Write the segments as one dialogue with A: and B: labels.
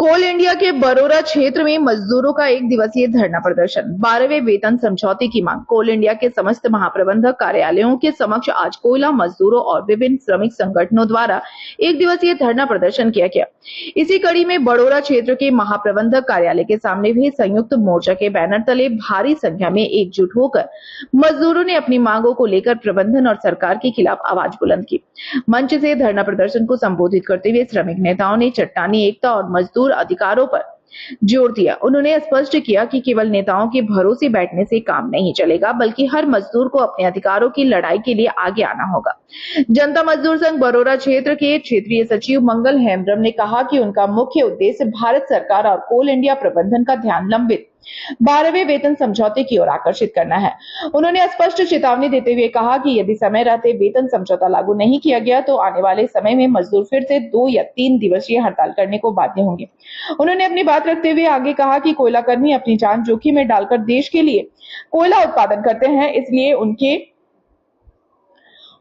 A: कोल India के बरोरा क्षेत्र में मजदूरों का एक दिवसीय धरना प्रदर्शन। 12वें वेतन समझौते की मांग। कोल इंडिया के समस्त महाप्रबंधक कार्यालयों के समक्ष आज कोयला मजदूरों और विभिन्न श्रमिक संगठनों द्वारा एक दिवसीय धरना प्रदर्शन किया गया। इसी कड़ी में बरोरा क्षेत्र के महाप्रबंधक कार्यालय के सामने भी संयुक्त मोर्चा के बैनर तले भारी संख्या में एकजुट होकर मजदूरों ने अपनी मांगों को लेकर प्रबंधन और सरकार के खिलाफ आवाज बुलंद की। मंच से धरना प्रदर्शन को संबोधित करते हुए श्रमिक नेताओं ने चट्टानी एकता और मजदूर अधिकारों पर जोर दिया। उन्होंने स्पष्ट किया कि केवल नेताओं के भरोसे बैठने से काम नहीं चलेगा, बल्कि हर मजदूर को अपने अधिकारों की लड़ाई के लिए आगे आना होगा। जनता मजदूर संघ बरोरा क्षेत्र के क्षेत्रीय सचिव मंगल हेम्ब्रम ने कहा कि उनका मुख्य उद्देश्य भारत सरकार और कोल इंडिया प्रबंधन का ध्यान लंबित 12वें वेतन समझौते की ओर आकर्षित करना है। उन्होंने स्पष्ट चेतावनी देते हुए कहा कि यदि समय रहते वेतन समझौता लागू नहीं किया गया तो आने वाले समय में मजदूर फिर से 2 या 3 दिवसीय हड़ताल करने को बाध्य होंगे। उन्होंने अपनी बात रखते हुए आगे कहा कि कोयला कर्मी अपनी जान जोखिम में डालकर देश के लिए कोयला उत्पादन करते हैं, इसलिए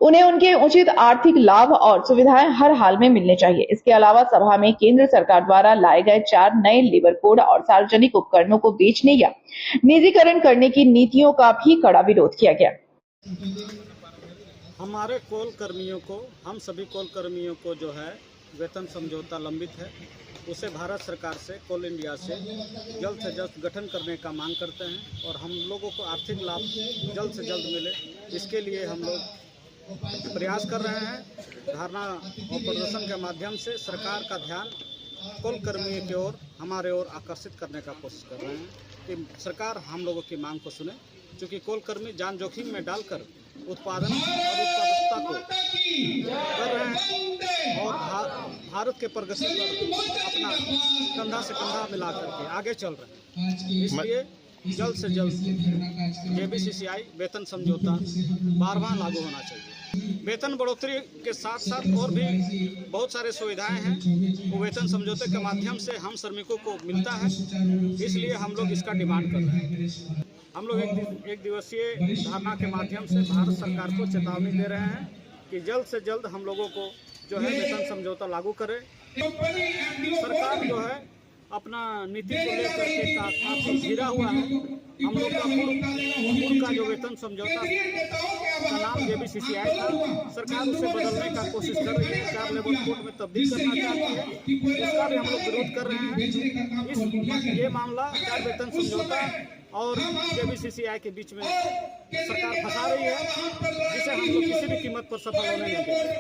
A: उन्हें उनके उचित आर्थिक लाभ और सुविधाएं हर हाल में मिलने चाहिए। इसके अलावा सभा में केंद्र सरकार द्वारा लाए गए 4 नए लेबर कोड और सार्वजनिक उपकरणों को बेचने या निजीकरण करने की नीतियों का भी कड़ा विरोध किया गया।
B: हमारे कोल कर्मियों को, हम सभी कोल कर्मियों को जो है वेतन समझौता लंबित है, उसे भारत सरकार से, कोल इंडिया से जल्द से जल्द गठन करने का मांग करते हैं और हम लोगों को आर्थिक लाभ जल्द से जल्द मिले, इसके लिए हम लोग प्रयास कर रहे हैं। धरना और प्रदर्शन के माध्यम से सरकार का ध्यान कोल कर्मियों की ओर, हमारे ओर आकर्षित करने का कोशिश कर रहे हैं कि सरकार हम लोगों की मांग को सुने, क्योंकि कोल कर्मी जान जोखिम में डालकर उत्पादन और उत्पादकता को कर रहे हैं और भारत के प्रगति पर अपना कंधा से कंधा मिला करके आगे चल रहे हैं। इसलिए जल्द से जल्द जेबीसीसीआई वेतन समझौता 12वां लागू होना चाहिए। वेतन बढ़ोतरी के साथ साथ और भी बहुत सारे सुविधाएं हैं, वो वेतन समझौते के माध्यम से हम श्रमिकों को मिलता है, इसलिए हम लोग इसका डिमांड कर रहे हैं। हम लोग एक दिवसीय धरना के माध्यम से भारत सरकार को चेतावनी दे रहे हैं कि जल्द से जल्द हम लोगों को जो है वेतन समझौता लागू करे। सरकार जो है अपना नीति को लेकर के काफी घिरा हुआ है। हम लोग का पूर्व का जो वेतन समझौता का नाम जेबीसीसीआई था, सरकार उसे बदलने का कोशिश कर रही है, 4 लेबर कोड में तब्दील करना चाहती है, उसका भी हम लोग विरोध कर रहे हैं। ये मामला 4 वेतन समझौता और जेबीसीसीआई के बीच में सरकार फंसा रही है, जिसे हम लोग किसी भी कीमत पर सफल होने नहीं देंगे।